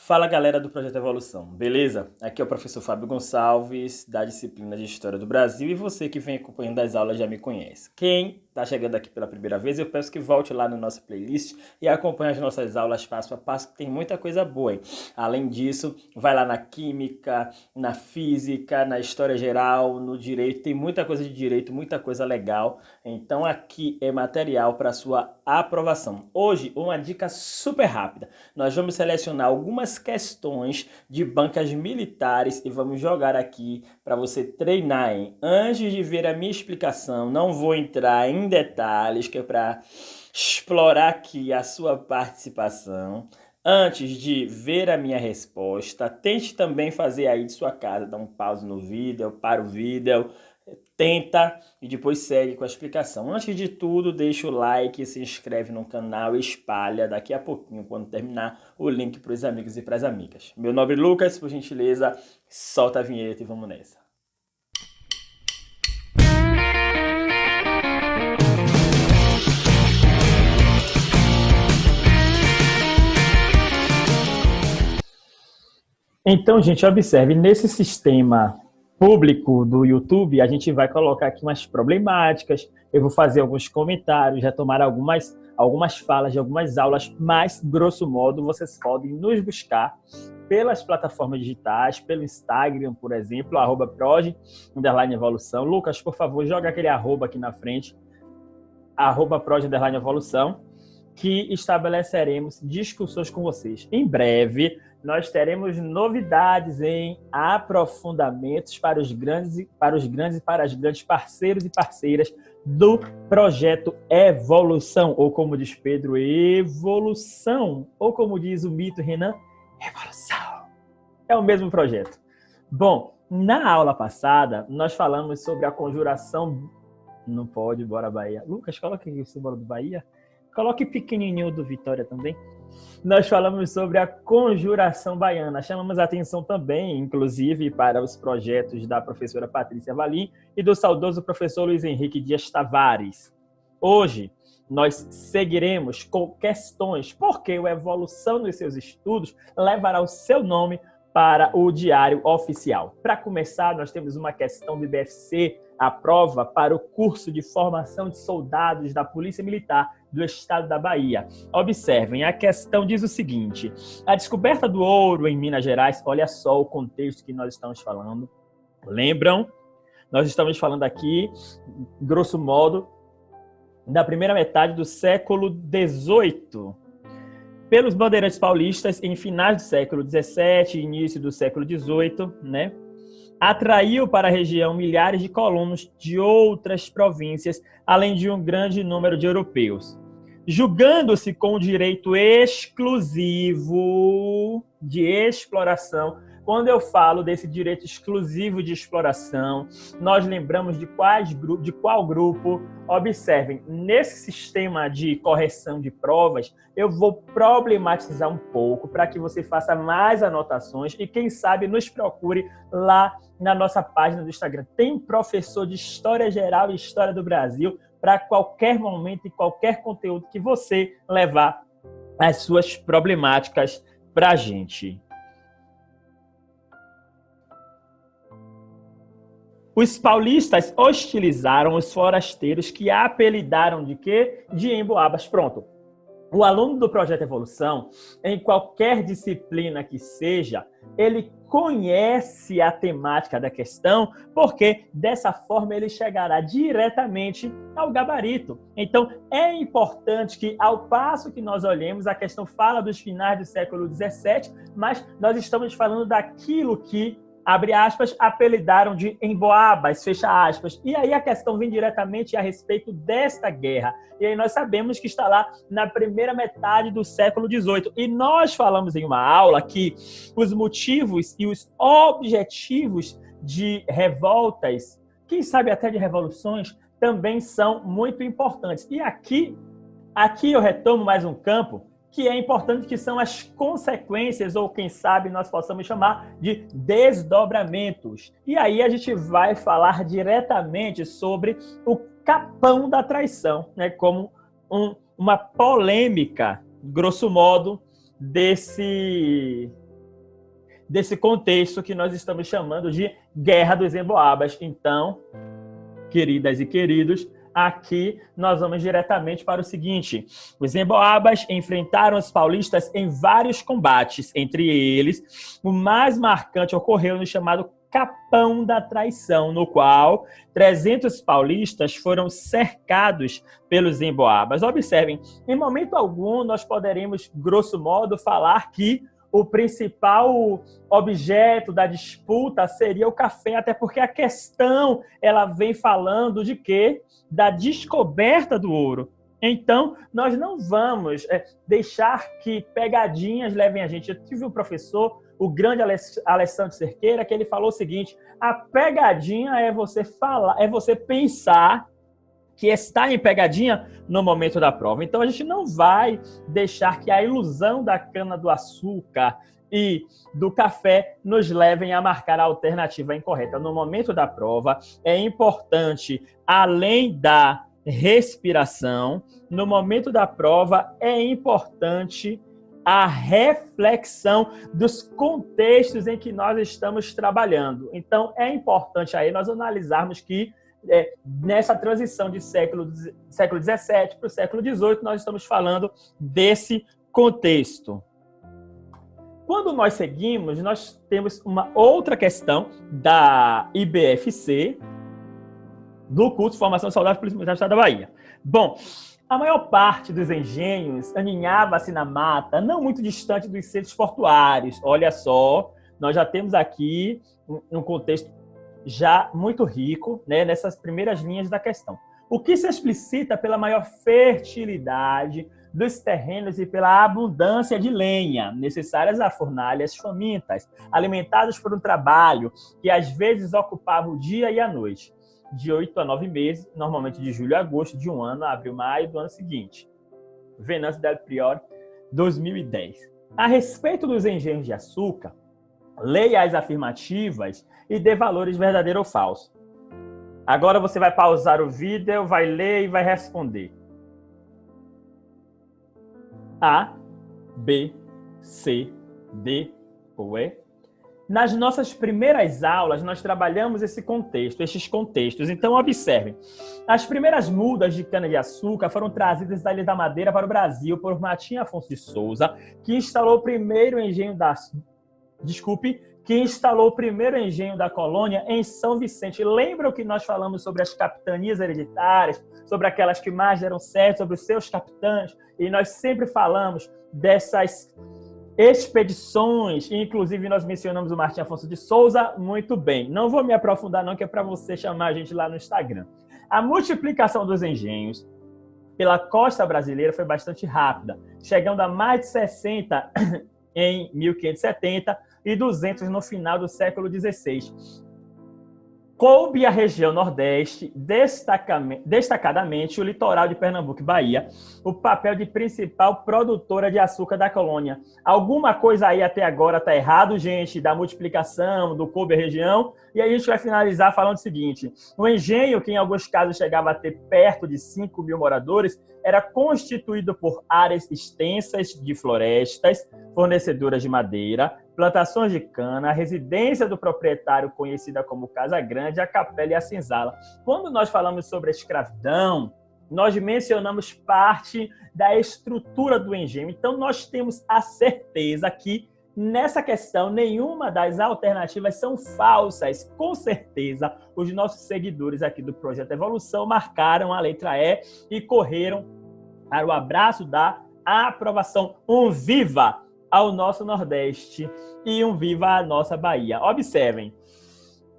Fala galera do Projeto Evolução, beleza? Aqui é o professor Fábio Gonçalves, da disciplina de História do Brasil, e você que vem acompanhando as aulas já me conhece. Quem está chegando aqui pela primeira vez, eu peço que volte lá na nossa playlist e acompanhe as nossas aulas passo a passo, que tem muita coisa boa, hein? Além disso, vai lá na Química, na Física, na História Geral, no Direito, tem muita coisa de Direito, muita coisa legal. Então aqui é material para sua aprovação. Hoje, uma dica super rápida. Nós vamos selecionar algumas questões de bancas militares e vamos jogar aqui para você treinar, hein? Antes de ver a minha explicação, não vou entrar em detalhes, que é para explorar aqui a sua participação. Antes de ver a minha resposta, tente também fazer aí de sua casa, dar um pause no vídeo, para o vídeo, tenta e depois segue com a explicação. Antes de tudo, deixa o like, se inscreve no canal e espalha daqui a pouquinho, quando terminar, o link para os amigos e para as amigas. Meu nobre Lucas, por gentileza, solta a vinheta e vamos nessa. Então, gente, observe, nesse sistema público do YouTube, a gente vai colocar aqui umas problemáticas, eu vou fazer alguns comentários, retomar algumas falas de algumas aulas, mas, grosso modo, vocês podem nos buscar pelas plataformas digitais, pelo Instagram, por exemplo, @proj_evolução. Lucas, por favor, joga aquele arroba aqui na frente, @proj_evolução, que estabeleceremos discussões com vocês. Em breve, nós teremos novidades em aprofundamentos para os grandes e para as grandes parceiros e parceiras do projeto Evolução, ou como diz Pedro, Evolução, ou como diz o mito Renan, Evolução. É o mesmo projeto. Bom, na aula passada, nós falamos sobre a conjuração... Não pode, bora Bahia. Lucas, coloca aqui o símbolo do Bahia. Coloque pequenininho do Vitória também. Nós falamos sobre a conjuração baiana. Chamamos a atenção também, inclusive, para os projetos da professora Patrícia Valim e do saudoso professor Luiz Henrique Dias Tavares. Hoje, nós seguiremos com questões, porque a evolução dos seus estudos levará o seu nome para o Diário Oficial. Para começar, nós temos uma questão do BFC, a prova para o curso de formação de soldados da Polícia Militar do Estado da Bahia. Observem, a questão diz o seguinte: a descoberta do ouro em Minas Gerais, olha só o contexto que nós estamos falando. Lembram? Nós estamos falando aqui, grosso modo, da primeira metade do século XVIII. Pelos bandeirantes paulistas, em finais do século XVII e início do século XVIII, né? Atraiu para a região milhares de colonos de outras províncias, além de um grande número de europeus. Julgando-se com o direito exclusivo de exploração. Quando eu falo desse direito exclusivo de exploração, nós lembramos de qual grupo? Observem, nesse sistema de correção de provas, eu vou problematizar um pouco para que você faça mais anotações e, quem sabe, nos procure lá na nossa página do Instagram. Tem professor de História Geral e História do Brasil para qualquer momento e qualquer conteúdo que você levar as suas problemáticas para a gente. Os paulistas hostilizaram os forasteiros, que apelidaram de quê? De emboabas. Pronto. O aluno do Projeto Evolução, em qualquer disciplina que seja, ele conhece a temática da questão, porque dessa forma ele chegará diretamente ao gabarito. Então, é importante que, ao passo que nós olhemos, a questão fala dos finais do século XVII, mas nós estamos falando daquilo que, abre aspas, apelidaram de emboabas, fecha aspas. E aí a questão vem diretamente a respeito desta guerra. E aí nós sabemos que está lá na primeira metade do século XVIII. E nós falamos em uma aula que os motivos e os objetivos de revoltas, quem sabe até de revoluções, também são muito importantes. E aqui eu retomo mais um campo que é importante, que são as consequências, ou quem sabe nós possamos chamar de desdobramentos. E aí a gente vai falar diretamente sobre o capão da traição, né? Como uma polêmica, grosso modo, desse desse contexto que nós estamos chamando de Guerra dos Emboabas. Então, queridas e queridos, aqui nós vamos diretamente para o seguinte: os emboabas enfrentaram os paulistas em vários combates. Entre eles, o mais marcante ocorreu no chamado Capão da Traição, no qual 300 paulistas foram cercados pelos emboabas. Observem, em momento algum nós poderemos, grosso modo, falar que o principal objeto da disputa seria o café, até porque a questão ela vem falando de quê? Da descoberta do ouro. Então, nós não vamos deixar que pegadinhas levem a gente. Eu tive um professor, o grande Alessandro Cerqueira, que ele falou o seguinte: a pegadinha é você falar, é você pensar que está em pegadinha no momento da prova. Então, a gente não vai deixar que a ilusão da cana-do-açúcar e do café nos levem a marcar a alternativa incorreta. No momento da prova, é importante, além da respiração, no momento da prova, é importante a reflexão dos contextos em que nós estamos trabalhando. Então, é importante aí nós analisarmos que nessa transição de século XVII para o século XVIII, nós estamos falando desse contexto. Quando nós seguimos, nós temos uma outra questão da IBFC, do curso de Formação Saudável para o Polícia Militar do Estado da Bahia. Bom, a maior parte dos engenhos aninhava-se na mata, não muito distante dos centros portuários. Olha só, nós já temos aqui um contexto já muito rico, né, nessas primeiras linhas da questão. O que se explicita pela maior fertilidade dos terrenos e pela abundância de lenha necessárias a fornalhas famintas, alimentados por um trabalho que às vezes ocupava o dia e a noite, de 8 a 9 meses, normalmente de julho a agosto de um ano, abril, maio do ano seguinte. Venâncio del Priore, 2010. A respeito dos engenhos de açúcar, leia as afirmativas e dê valores verdadeiro ou falso. Agora você vai pausar o vídeo, vai ler e vai responder. A, B, C, D ou E. Nas nossas primeiras aulas, nós trabalhamos esses contextos. Então, observem. As primeiras mudas de cana-de-açúcar foram trazidas da Ilha da Madeira para o Brasil por Martim Afonso de Souza, que instalou o primeiro engenho da colônia em São Vicente. Lembram que nós falamos sobre as capitanias hereditárias, sobre aquelas que mais deram certo, sobre os seus capitães, e nós sempre falamos dessas expedições, inclusive nós mencionamos o Martim Afonso de Souza. Muito bem, não vou me aprofundar não, que é para você chamar a gente lá no Instagram. A multiplicação dos engenhos pela costa brasileira foi bastante rápida, chegando a mais de 60 em 1570 e 200 no final do século XVI. Coube à região Nordeste, destacadamente o litoral de Pernambuco e Bahia, o papel de principal produtora de açúcar da colônia. Alguma coisa aí até agora está errado, gente, da multiplicação, do coube à região, e aí a gente vai finalizar falando o seguinte: o engenho, que em alguns casos chegava a ter perto de 5 mil moradores, era constituído por áreas extensas de florestas, fornecedoras de madeira, plantações de cana, a residência do proprietário, conhecida como Casa Grande, a capela e a senzala. Quando nós falamos sobre a escravidão, nós mencionamos parte da estrutura do engenho. Então, nós temos a certeza que, nessa questão, nenhuma das alternativas são falsas. Com certeza, os nossos seguidores aqui do Projeto Evolução marcaram a letra E e correram para o abraço da aprovação. Um viva ao nosso Nordeste e um viva à nossa Bahia. Observem,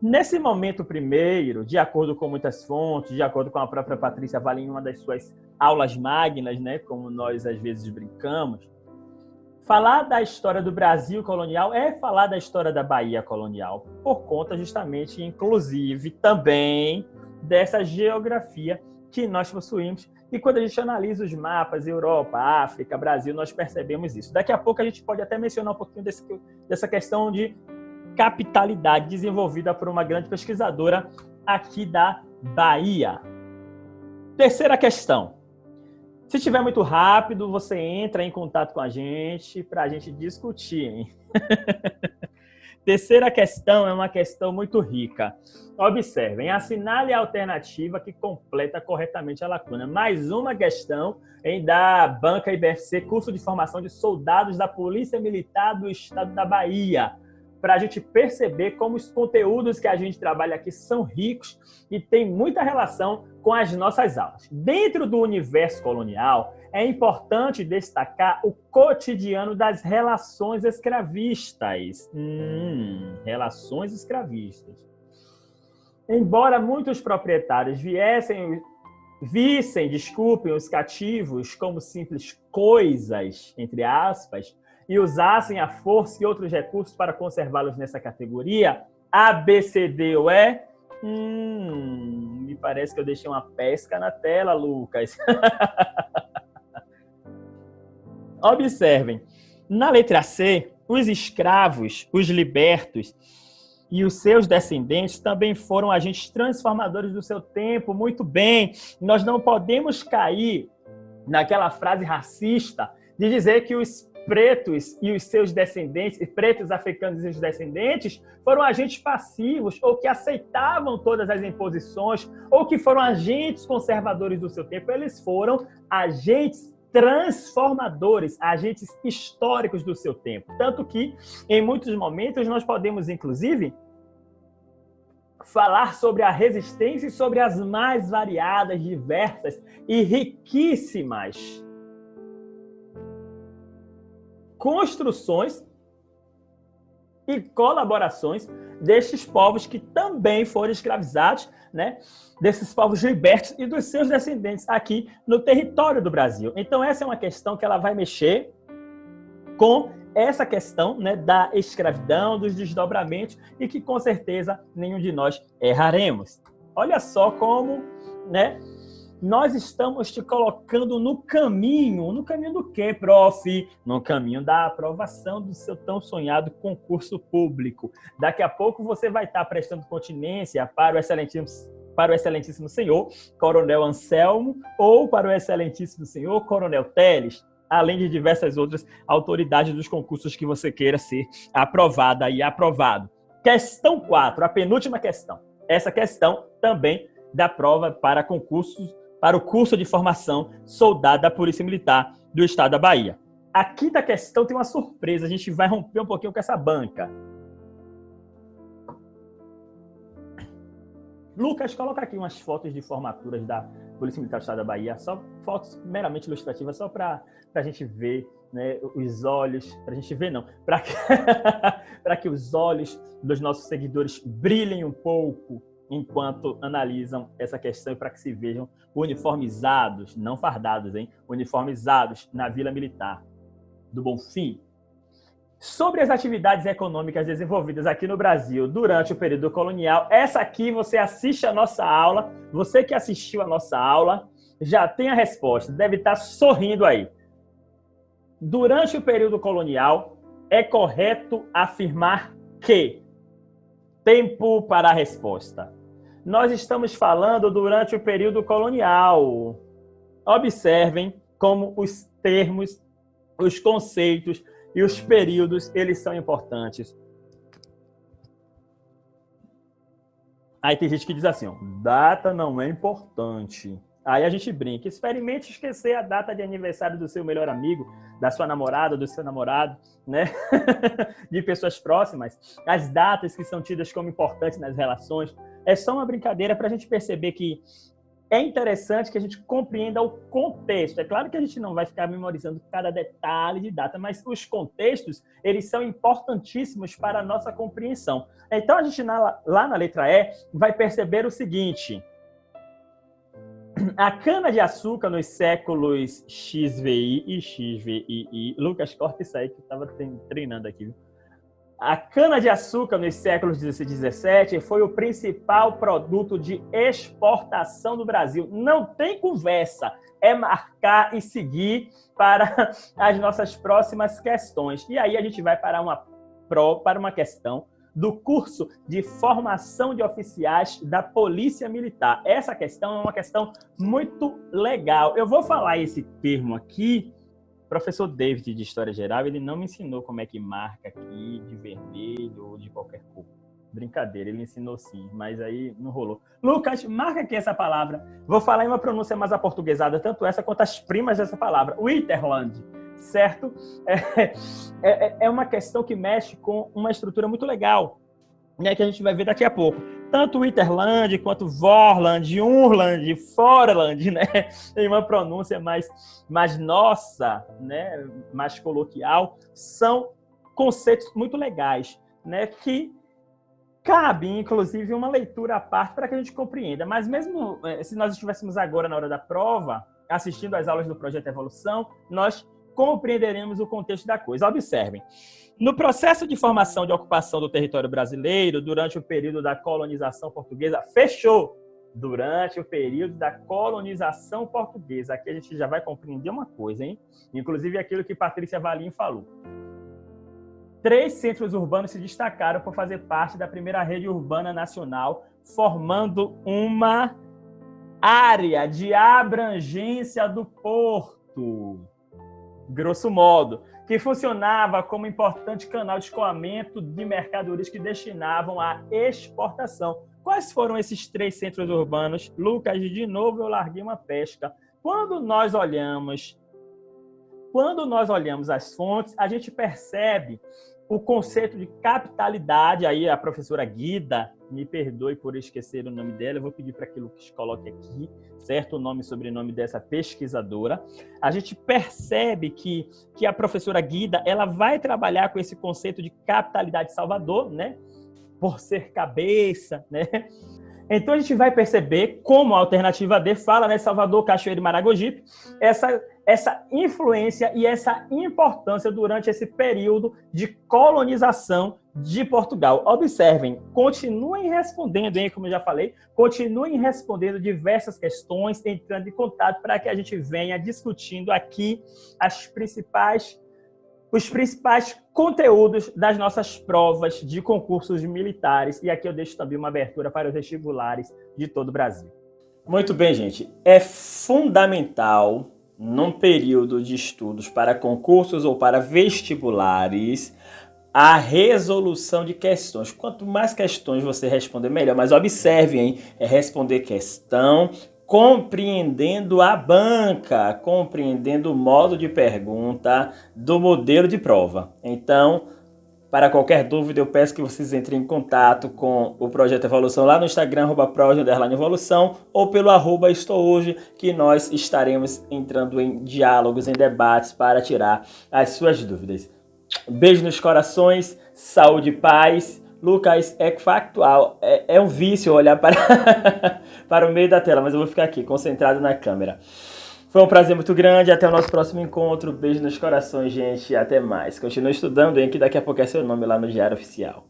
nesse momento primeiro, de acordo com muitas fontes, de acordo com a própria Patrícia Valim, em uma das suas aulas magnas, né, como nós às vezes brincamos, falar da história do Brasil colonial é falar da história da Bahia colonial, por conta justamente, inclusive, também dessa geografia que nós possuímos. E quando a gente analisa os mapas, Europa, África, Brasil, nós percebemos isso. Daqui a pouco a gente pode até mencionar um pouquinho dessa questão de capitalidade desenvolvida por uma grande pesquisadora aqui da Bahia. Terceira questão. Se estiver muito rápido, você entra em contato com a gente para a gente discutir, hein? Terceira questão é uma questão muito rica. Observem, assinale a alternativa que completa corretamente a lacuna. Mais uma questão da banca IBFC, curso de formação de soldados da Polícia Militar do Estado da Bahia, para a gente perceber como os conteúdos que a gente trabalha aqui são ricos e tem muita relação com as nossas aulas. Dentro do universo colonial, é importante destacar o cotidiano das relações escravistas. Relações escravistas. Embora muitos proprietários vissem os cativos como simples coisas, entre aspas, e usassem a força e outros recursos para conservá-los nessa categoria, A, B, C, D ou E, me parece que eu deixei uma pesca na tela, Lucas. Observem, na letra C, os escravos, os libertos e os seus descendentes também foram agentes transformadores do seu tempo. Muito bem, nós não podemos cair naquela frase racista de dizer que os pretos e os seus descendentes, pretos africanos e seus descendentes, foram agentes passivos ou que aceitavam todas as imposições ou que foram agentes conservadores do seu tempo. Eles foram agentes transformadores, agentes históricos do seu tempo. Tanto que, em muitos momentos, nós podemos, inclusive, falar sobre a resistência e sobre as mais variadas, diversas e riquíssimas construções e colaborações destes povos que também foram escravizados, né? Desses povos libertos e dos seus descendentes aqui no território do Brasil. Então, essa é uma questão que ela vai mexer com essa questão, né, da escravidão, dos desdobramentos, e que, com certeza, nenhum de nós erraremos. Olha só como, né, nós estamos te colocando no caminho do quê, prof? No caminho da aprovação do seu tão sonhado concurso público. Daqui a pouco você vai estar prestando continência para o excelentíssimo senhor Coronel Anselmo ou para o excelentíssimo senhor Coronel Teles, além de diversas outras autoridades dos concursos que você queira ser aprovada e aprovado. Questão 4, a penúltima questão. Essa questão também da prova para concursos, para o curso de formação soldado da Polícia Militar do Estado da Bahia. A quinta questão tem uma surpresa, a gente vai romper um pouquinho com essa banca. Lucas, coloca aqui umas fotos de formaturas da Polícia Militar do Estado da Bahia, só fotos meramente ilustrativas, só para a gente ver, né, os olhos, para a gente ver não, para que os olhos dos nossos seguidores brilhem um pouco enquanto analisam essa questão e para que se vejam uniformizados, não fardados, uniformizados na Vila Militar do Bonfim. Sobre as atividades econômicas desenvolvidas aqui no Brasil durante o período colonial, essa aqui você assiste a nossa aula, você que assistiu a nossa aula já tem a resposta, deve estar sorrindo aí. Durante o período colonial, é correto afirmar que... Tempo para a resposta. Nós estamos falando durante o período colonial. Observem como os termos, os conceitos e os períodos, eles são importantes. Aí tem gente que diz assim, ó, data não é importante. Aí a gente brinca, experimente esquecer a data de aniversário do seu melhor amigo, da sua namorada, do seu namorado, né? De pessoas próximas. As datas que são tidas como importantes nas relações. É só uma brincadeira para a gente perceber que é interessante que a gente compreenda o contexto. É claro que a gente não vai ficar memorizando cada detalhe de data, mas os contextos, eles são importantíssimos para a nossa compreensão. Então, a gente, lá na letra E, vai perceber o seguinte... A cana-de-açúcar nos séculos XVI e XVI... Lucas, corta isso aí que eu estava treinando aqui. Viu? A cana-de-açúcar nos séculos XVI e XVII foi o principal produto de exportação do Brasil. Não tem conversa, é marcar e seguir para as nossas próximas questões. E aí a gente vai para uma questão do curso de formação de oficiais da Polícia Militar. Essa questão é uma questão muito legal. Eu vou falar esse termo aqui Professor David, de História Geral, ele não me ensinou como é que marca aqui de vermelho ou de qualquer cor. Brincadeira, ele ensinou sim, mas aí não rolou. Lucas, marca aqui essa palavra. Vou falar em uma pronúncia mais aportuguesada, tanto essa quanto as primas dessa palavra. Winterland, certo? É uma questão que mexe com uma estrutura muito legal, né, que a gente vai ver daqui a pouco. Tanto Winterland quanto Vorland, Urland, Forland, né, em uma pronúncia mais nossa, né, mais coloquial, são conceitos muito legais, né, que cabe, inclusive, uma leitura à parte para que a gente compreenda. Mas mesmo se nós estivéssemos agora na hora da prova, assistindo às aulas do Projeto Evolução, nós compreenderemos o contexto da coisa. Observem. No processo de formação de ocupação do território brasileiro, durante o período da colonização portuguesa, durante o período da colonização portuguesa. Aqui a gente já vai compreender uma coisa, hein? Inclusive aquilo que Patrícia Valim falou. 3 centros urbanos se destacaram por fazer parte da primeira rede urbana nacional, formando uma área de abrangência do porto, grosso modo, que funcionava como importante canal de escoamento de mercadorias que destinavam à exportação. Quais foram esses 3 centros urbanos? Lucas, de novo eu larguei uma pesca. Quando nós olhamos as fontes, a gente percebe o conceito de capitalidade. Aí a professora Guida, me perdoe por esquecer o nome dela, eu vou pedir para que o Lucas coloque aqui, certo? O nome e sobrenome dessa pesquisadora. A gente percebe que a professora Guida, ela vai trabalhar com esse conceito de capitalidade de Salvador, né? Por ser cabeça, né? Então a gente vai perceber como a alternativa D fala, né, Salvador, Cachoeira e Maragogipe, essa influência e essa importância durante esse período de colonização de Portugal. Observem, continuem respondendo, hein, como eu já falei, continuem respondendo diversas questões, entrando em contato para que a gente venha discutindo aqui os principais conteúdos das nossas provas de concursos militares. E aqui eu deixo também uma abertura para os vestibulares de todo o Brasil. Muito bem, gente. É fundamental, num período de estudos para concursos ou para vestibulares, a resolução de questões. Quanto mais questões você responder, melhor. Mas observe, hein? É responder questão compreendendo a banca, compreendendo o modo de pergunta do modelo de prova. Então, para qualquer dúvida, eu peço que vocês entrem em contato com o Projeto Evolução lá no Instagram, @proj_evolução, ou pelo @estouhoje, que nós estaremos entrando em diálogos, em debates para tirar as suas dúvidas. Beijo nos corações, saúde e paz. Lucas, é factual, é um vício olhar para o meio da tela, mas eu vou ficar aqui, concentrado na câmera. Foi um prazer muito grande, até o nosso próximo encontro. Beijo nos corações, gente, e até mais. Continue estudando, hein, que daqui a pouco é seu nome lá no Diário Oficial.